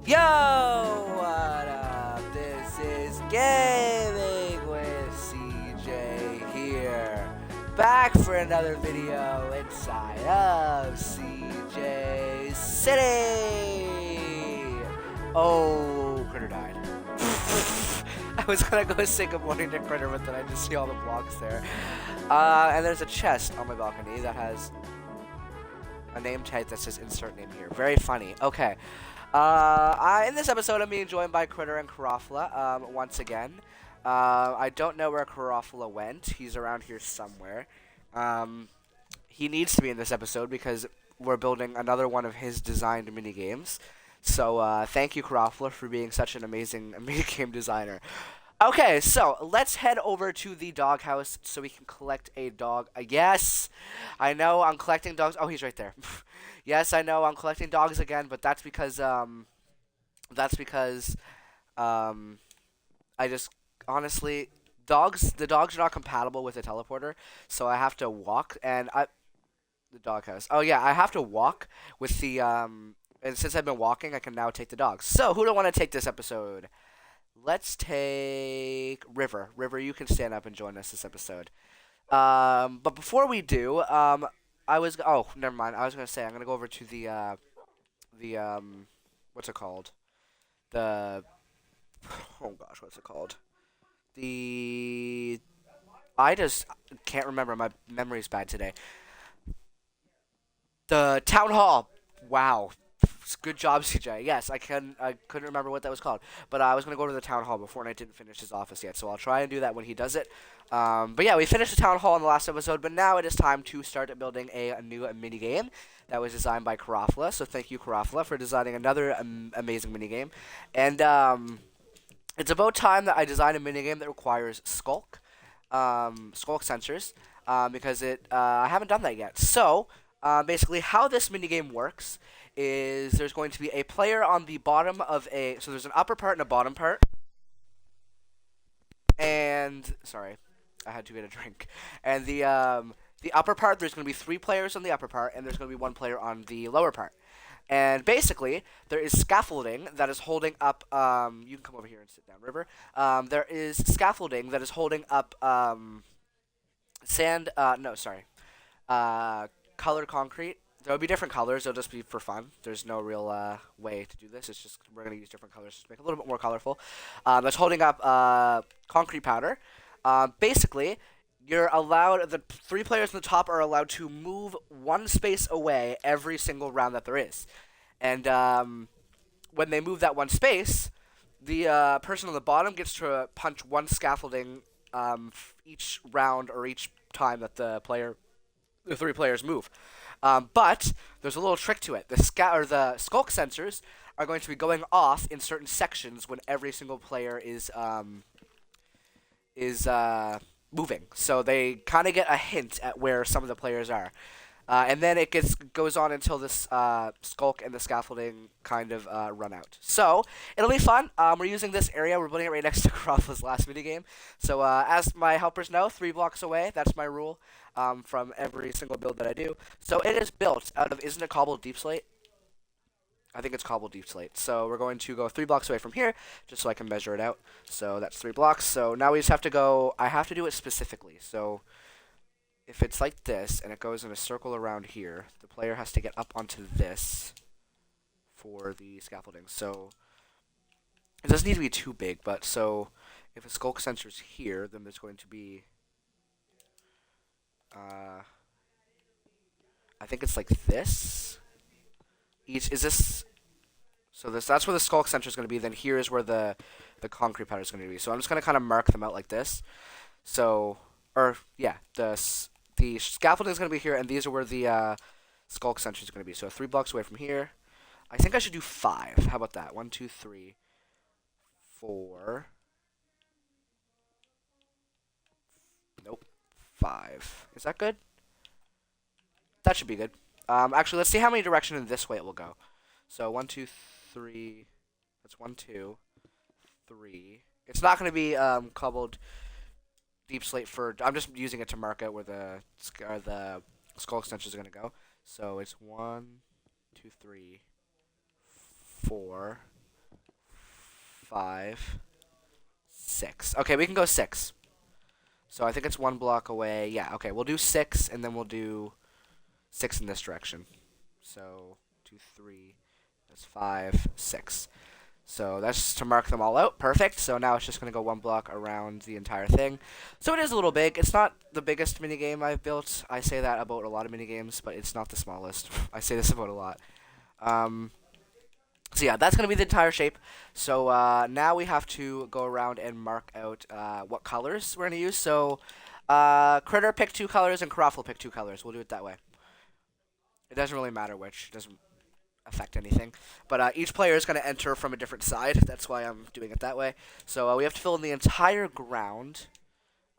Yo, what up? This is Gaming with CJ here. Back for another video inside of CJ City. Oh, Critter died. I was gonna go say good morning to Critter, but then I just see all the blocks there. And there's a chest on my balcony that has a name tag that says insert name here. Very funny. Okay. In this episode, I'm being joined by Critter and Karoffla, once again. I don't know where Karoffla went. He's around here somewhere. He needs to be in this episode because we're building another one of his designed minigames. So, thank you, Karoffla, for being such an amazing minigame designer. Okay, so let's head over to the doghouse so we can collect a dog. Yes, I know I'm collecting dogs. Oh, he's right there. Yes, I know I'm collecting dogs again, but that's because I just honestly the dogs are not compatible with the teleporter, so I have to walk the doghouse. Oh yeah, I have to walk with the and since I've been walking, I can now take the dogs. So who do I want to take this episode? Let's take River. River, you can stand up and join us this episode. But before we do, oh, never mind. I was gonna say I'm gonna go over to the what's it called? The oh gosh, what's it called? The I just can't remember. My memory's bad today. The town hall. Wow. Good job, CJ. Yes, I couldn't remember what that was called, but I was gonna go to the town hall before, and I didn't finish his office yet. So I'll try and do that when he does it. But yeah, we finished the town hall in the last episode, but now it is time to start building a new mini game that was designed by Karoffla. So thank you, Karoffla, for designing another amazing mini game. And it's about time that I design a mini game that requires skulk sensors, because I haven't done that yet. So basically, how this mini game works is there's going to be a player on the bottom of so there's an upper part and a bottom part. And sorry, I had to get a drink. And the upper part, there's going to be 3 players on the upper part, and there's going to be 1 player on the lower part. And basically, there is scaffolding that is holding up. You can come over here and sit down, River. There is scaffolding that is holding up sand. No, sorry. Colored concrete. There will be different colors. It'll just be for fun. There's no real way to do this. It's just we're gonna use different colors to make it a little bit more colorful. That's holding up concrete powder. Basically, you're allowed. The 3 players on the top are allowed to move 1 space away every single round that there is, and when they move that 1 space, the person on the bottom gets to punch 1 scaffolding each round or each time that the 3 players move. But there's a little trick to it. The skulk sensors are going to be going off in certain sections when every single player is moving. So they kind of get a hint at where some of the players are. And then it goes on until this skulk and the scaffolding kind of run out. So it'll be fun. We're using this area. We're building it right next to Karoffla's last minigame. So as my helpers know, 3 blocks away. That's my rule from every single build that I do. So it is built out of, isn't it cobbled deep slate? I think it's cobbled deep slate. So we're going to go 3 blocks away from here, just so I can measure it out. So that's 3 blocks. So now we just have to go, I have to do it specifically. So if it's like this, and it goes in a circle around here, the player has to get up onto this for the scaffolding. So it doesn't need to be too big, but so if a skulk sensor's here, then there's going to be, I think it's like this. Is this, so that's where the skulk sensor is going to be, then here is where the concrete powder is going to be. So I'm just going to kind of mark them out like this. So, or, yeah, the scaffolding is going to be here, and these are where the skulk sensor is going to be. So 3 blocks away from here. I think I should do 5. How about that? 1, 2, 3, 4. Nope. 5. Is that good? That should be good. Actually, let's see how many directions in this way it will go. So 1, 2, 3. That's 1, 2, 3. It's not going to be cobbled deep slate for. I'm just using it to mark out where the skull extensions are going to go. So it's 1, 2, 3, 4. 5, 6. Okay, we can go 6. So I think it's 1 block away. Yeah, okay, we'll do 6, and then we'll do 6 in this direction. So 2, 3, that's 5, 6. So that's just to mark them all out. Perfect. So now it's just going to go 1 block around the entire thing. So it is a little big. It's not the biggest minigame I've built. I say that about a lot of minigames, but it's not the smallest. I say this about a lot. Um, so yeah, that's going to be the entire shape. So now we have to go around and mark out what colors we're going to use. So Critter pick 2 colors and Karoffla pick 2 colors. We'll do it that way. It doesn't really matter which. It doesn't affect anything. But each player is going to enter from a different side. That's why I'm doing it that way. So we have to fill in the entire ground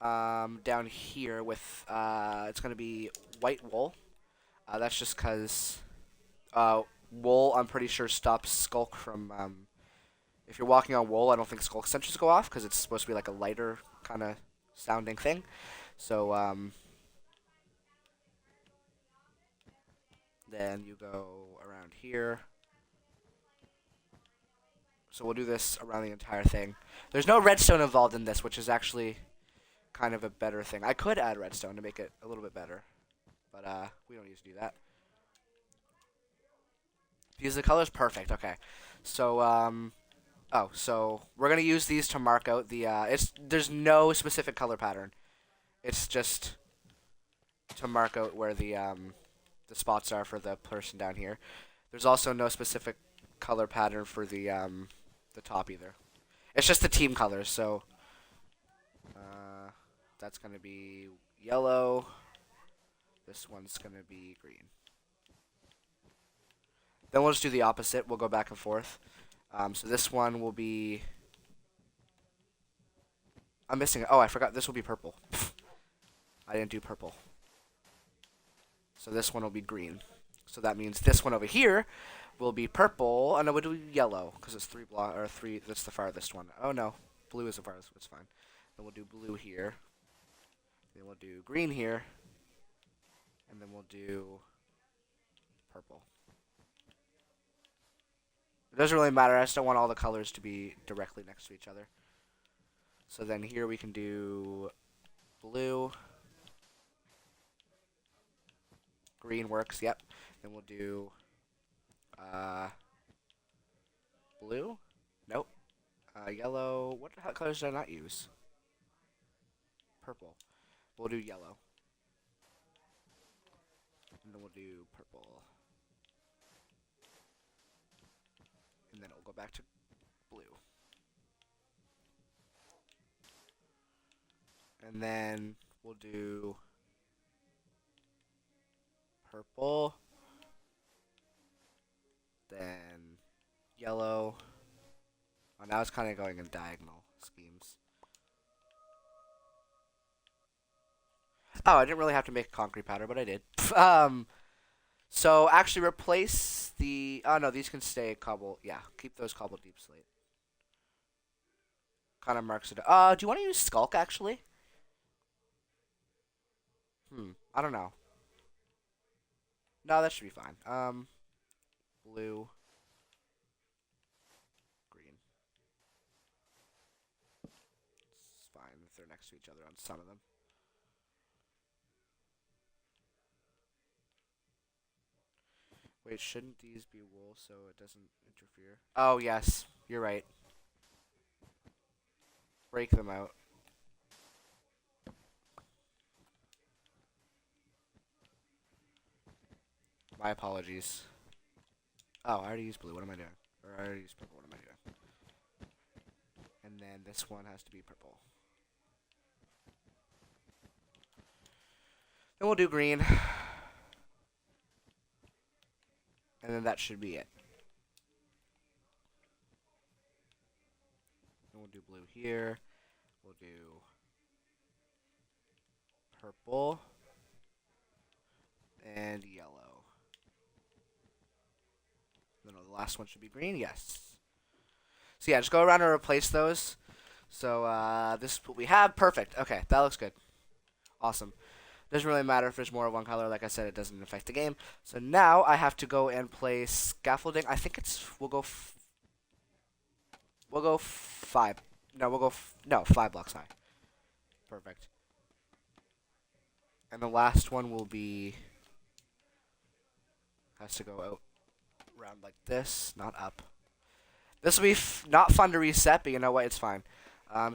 down here with, it's going to be white wool. That's just because wool, I'm pretty sure, stops Skulk from, if you're walking on wool, I don't think Skulk sensors go off because it's supposed to be like a lighter kind of sounding thing. So, then you go around here. So we'll do this around the entire thing. There's no redstone involved in this, which is actually kind of a better thing. I could add redstone to make it a little bit better, but we don't need to do that. Use the colors? Perfect, okay. So, so we're going to use these to mark out the, there's no specific color pattern. It's just to mark out where the spots are for the person down here. There's also no specific color pattern for the top either. It's just the team colors, so that's going to be yellow. This one's going to be green. Then we'll just do the opposite. We'll go back and forth. So this one will be... I'm missing it. Oh, I forgot. This will be purple. I didn't do purple. So this one will be green. So that means this one over here will be purple, and I would do yellow because it's 3 block or 3. That's the farthest one. Oh no, blue is the farthest. It's fine. Then we'll do blue here. Then we'll do green here, and then we'll do purple. It doesn't really matter. I just don't want all the colors to be directly next to each other. So then here we can do blue. Green works, yep. Then we'll do blue. Nope. Yellow. What colors did I not use? Purple. We'll do yellow. And then we'll do purple. And then it'll go back to blue. And then we'll do purple, then yellow. Oh, now it's kind of going in diagonal schemes. Oh, I didn't really have to make a concrete pattern, but I did. So actually replace the... Oh, no, these can stay cobble. Yeah, keep those cobble deep slate. Kind of marks it. Do you want to use Skulk, actually? I don't know. No, that should be fine. Blue. Green. It's fine if they're next to each other on some of them. Wait, shouldn't these be wool so it doesn't interfere? Oh, yes. You're right. Break them out. My apologies. Oh, I already used blue. What am I doing? Or I already used purple. What am I doing? And then this one has to be purple. Then we'll do green. And then that should be it. Then we'll do blue here. We'll do purple. And yellow. Then the last one should be green. Yes. So yeah, just go around and replace those. So this is what we have. Perfect. Okay, that looks good. Awesome. Doesn't really matter if there's more of one color. Like I said, it doesn't affect the game. So now I have to go and place scaffolding. I think it's... We'll go... We'll go 5. No, we'll go no 5 blocks high. Perfect. And the last one will be has to go out around like this, not up. This will be not fun to reset, but you know what? It's fine.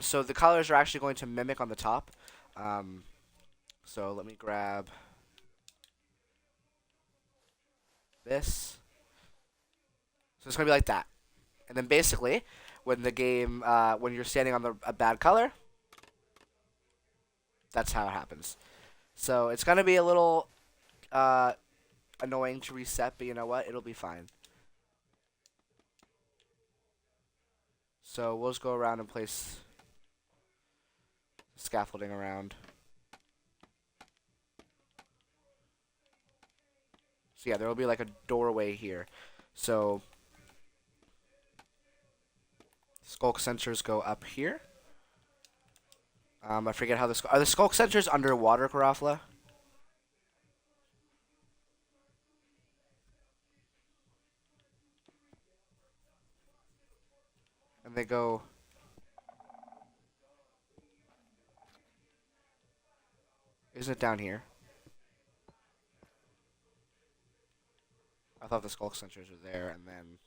So the colors are actually going to mimic on the top. Um, so let me grab this. So it's going to be like that. And then basically, when the game, when you're standing on a bad color, that's how it happens. So it's going to be a little annoying to reset, but you know what? It'll be fine. So we'll just go around and place scaffolding around. So yeah, there will be like a doorway here. So skulk sensors go up here. I forget how are the skulk sensors underwater, Karoffla? And they go. Isn't it down here? I thought the skulk sensors were there, and then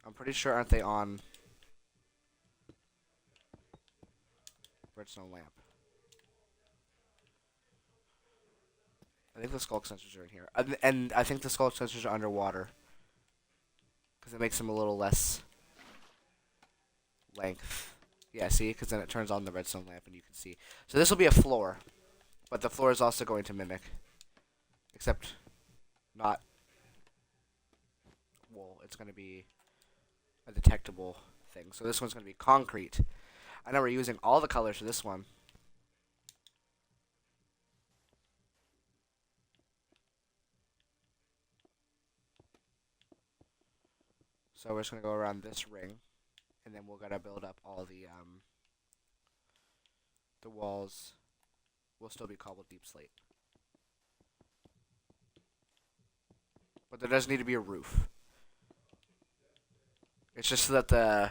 I'm pretty sure aren't they on redstone lamp? I think the skulk sensors are in here, and I think the skulk sensors are underwater because it makes them a little less length. Yeah, see, because then it turns on the redstone lamp, and you can see. So this will be a floor, but the floor is also going to mimic, except not wool. It's going to be a detectable thing. So this one's going to be concrete. I know we're using all the colors for this one. So we're just going to go around this ring, and then we're going to build up all the walls. Will still be cobbled deep slate. But there does need to be a roof. It's just so that the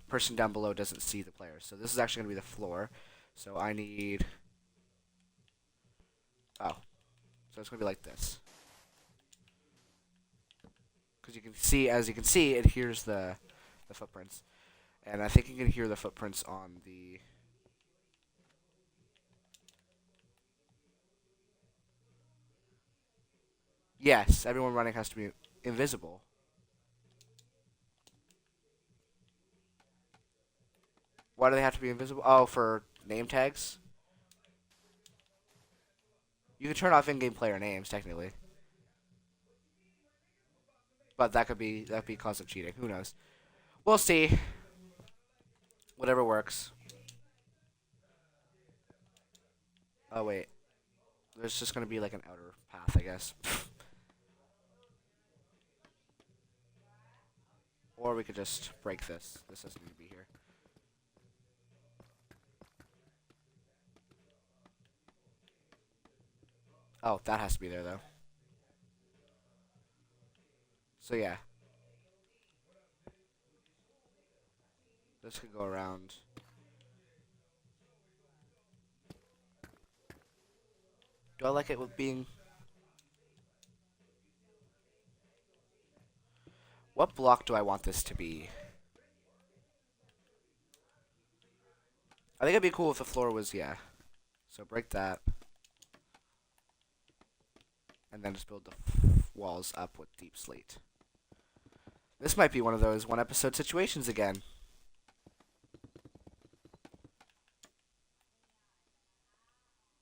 person down below doesn't see the players. So this is actually going to be the floor. So I need... Oh. So it's going to be like this. Because you can see, as you can see, it hears the footprints. And I think you can hear the footprints on the... Yes, everyone running has to be invisible. Why do they have to be invisible? Oh, for name tags? You can turn off in-game player names, technically. But that could be cause of cheating. Who knows? We'll see. Whatever works. Oh, wait. There's just going to be like an outer path, I guess. Or we could just break this. This doesn't need to be here. Oh, that has to be there, though. So, yeah. This could go around. Do I like it with being... What block do I want this to be? I think it'd be cool if the floor was, yeah. So break that. And then just build the walls up with deep slate. This might be one of those one-episode situations again.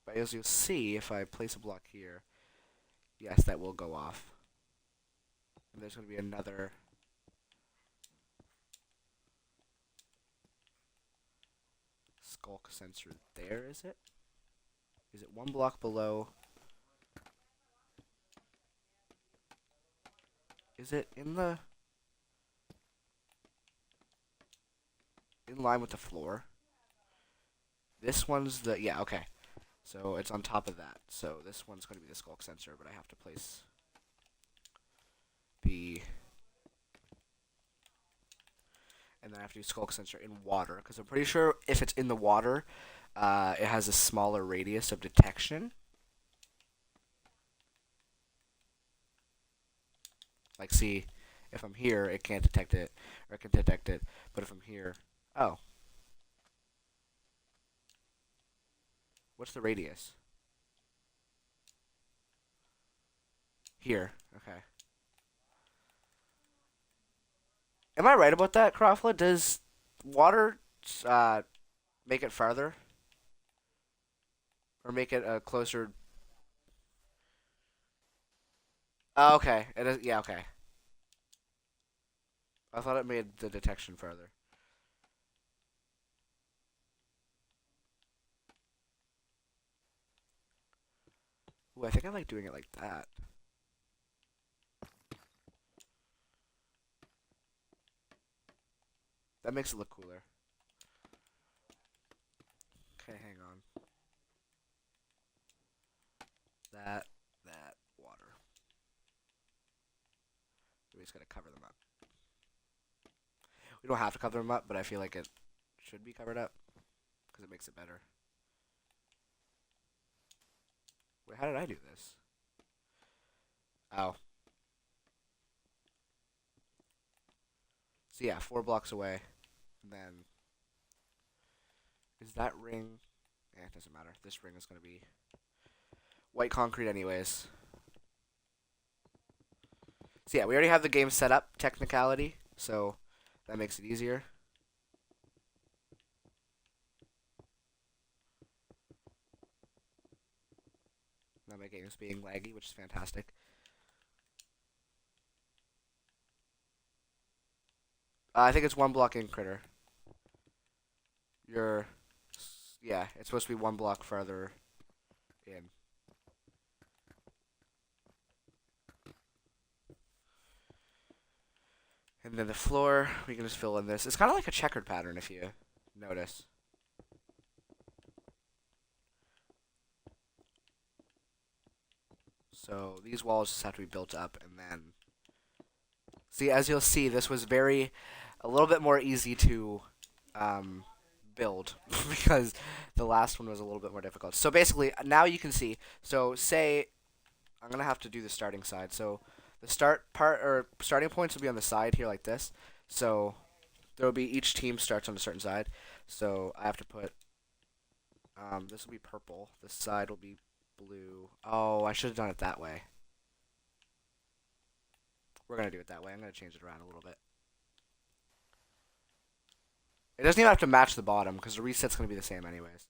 But as you'll see, if I place a block here, yes, that will go off. And there's going to be another... skulk sensor there, is it? Is it one block below? Is it in the... in line with the floor? This one's the... yeah, okay. So it's on top of that. So this one's going to be the skulk sensor, but I have to place the I have to do skulk sensor in water because I'm pretty sure if it's in the water, it has a smaller radius of detection. Like, see, if I'm here, it can't detect it, or it can detect it. But if I'm here, oh, what's the radius? Here, okay. Am I right about that, Karoffla? Does water uh, make it farther, or make it closer? Oh, okay. It is. Yeah, okay. I thought it made the detection farther. Ooh, I think I like doing it like that. That makes it look cooler. Okay, hang on. That, water. We just gotta cover them up. We don't have to cover them up, but I feel like it should be covered up because it makes it better. Wait, how did I do this? Oh. So yeah, 4 blocks away. And then is that ring? Eh, it doesn't matter. This ring is gonna be white concrete anyways. So yeah, we already have the game set up, technicality, so that makes it easier. Now my game is being laggy, which is fantastic. I think it's 1 block in critter. You're, yeah, it's supposed to be 1 block farther in. And then the floor, we can just fill in this. It's kind of like a checkered pattern if you notice. So these walls just have to be built up, and then see, as you'll see, this was a little bit more easy to build because the last one was a little bit more difficult. So basically, now you can see. So say I'm gonna have to do the starting side. So the starting points will be on the side here like this. So there will be each team starts on a certain side. So I have to put this will be purple. This side will be blue. Oh, I should have done it that way. We're gonna do it that way. I'm gonna change it around a little bit. It doesn't even have to match the bottom because the reset's gonna be the same anyways.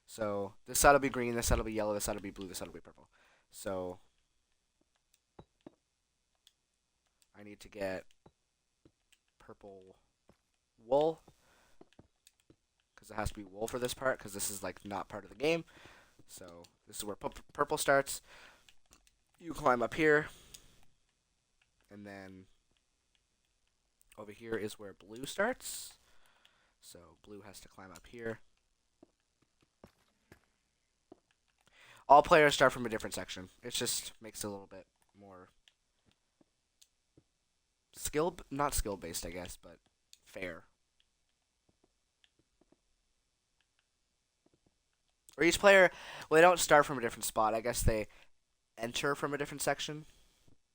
So this side will be green, this side will be yellow, this side will be blue, this side will be purple. So I need to get purple wool because it has to be wool for this part because this is like not part of the game. So this is where purple starts. You climb up here, and then over here is where blue starts. So blue has to climb up here. All players start from a different section. It just makes it a little bit more not skill based, I guess, but fair. Or each player, well, they don't start from a different spot. I guess they enter from a different section,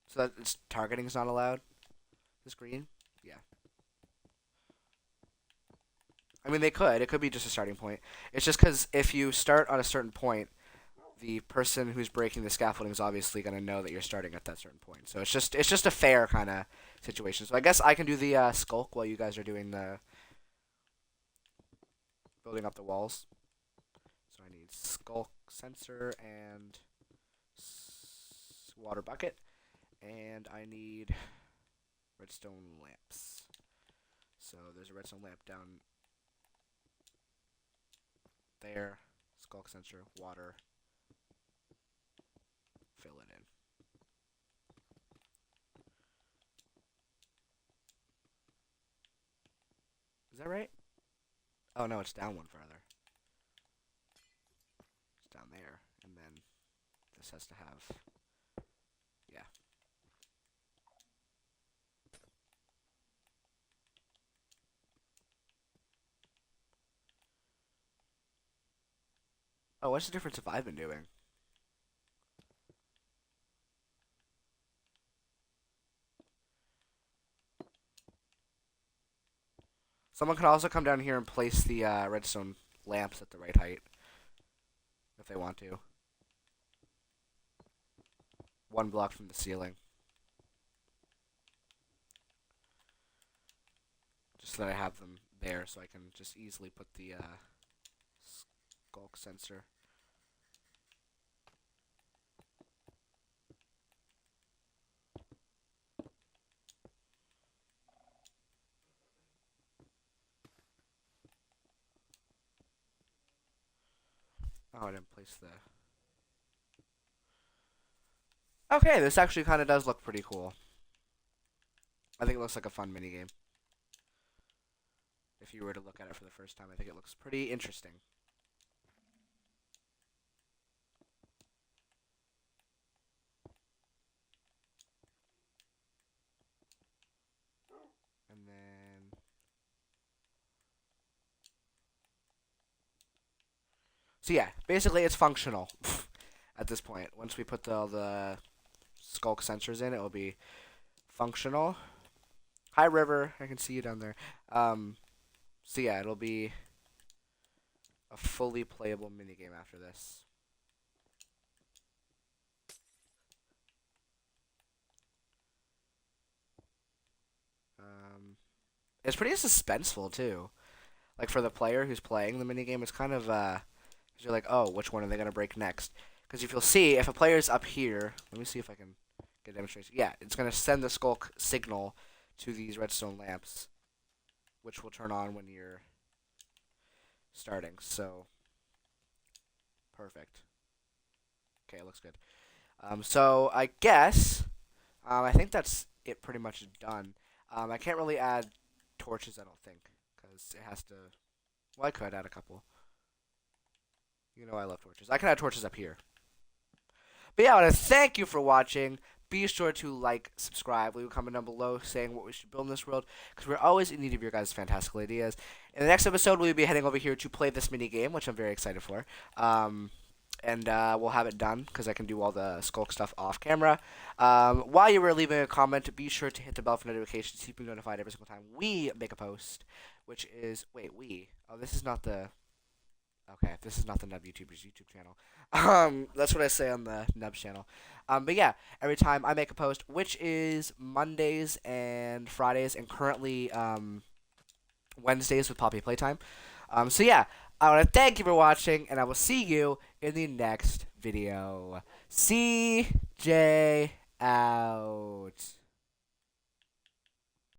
so that targeting is not allowed. This green, yeah. I mean, they could. It could be just a starting point. It's just because if you start on a certain point, the person who's breaking the scaffolding is obviously going to know that you're starting at that certain point. So it's just a fair kind of situation. So I guess I can do the skulk while you guys are doing the building up the walls. So I need skulk sensor and water bucket, and I need redstone lamps. So there's a redstone lamp down there. Skulk sensor, water. Fill it in. Is that right? Oh no, it's down one further. It's down there, and then this has to have, yeah. Oh, what's the difference if I've been doing? Someone could also come down here and place the redstone lamps at the right height if they want to. One block from the ceiling. Just so that I have them there so I can just easily put the skulk sensor. Oh, I didn't place the... Okay, this actually kind of does look pretty cool. I think it looks like a fun minigame. If you were to look at it for the first time, I think it looks pretty interesting. And then... So yeah, basically it's functional at this point. Once we put all the skulk sensors in, it will be functional. Hi, River. I can see you down there. So yeah, it'll be a fully playable minigame after this. It's pretty suspenseful too. Like for the player who's playing the minigame, it's kind of you're like, oh, which one are they gonna break next? Because if you'll see, if a player's up here, let me see if I can get a demonstration. Yeah, it's gonna send the skulk signal to these redstone lamps, which will turn on when you're starting. So perfect. Okay, it looks good. So I guess I think that's it. Pretty much done. I can't really add torches. I don't think because it has to. Well, I could add a couple. You know I love torches. I can add torches up here. But yeah, I want to thank you for watching. Be sure to like, subscribe, leave a comment down below saying what we should build in this world, because we're always in need of your guys' fantastical ideas. In the next episode, we'll be heading over here to play this mini game, which I'm very excited for. And we'll have it done, because I can do all the skulk stuff off camera. While you were leaving a comment, be sure to hit the bell for notifications so you can be notified every single time we make a post, which is... Wait, we? Oh, this is not the... Okay, this is not the Nub YouTuber's YouTube channel. That's what I say on the Nub channel. But yeah, every time I make a post, which is Mondays and Fridays, and currently Wednesdays with Poppy Playtime. So yeah, I want to thank you for watching, and I will see you in the next video. CJ out.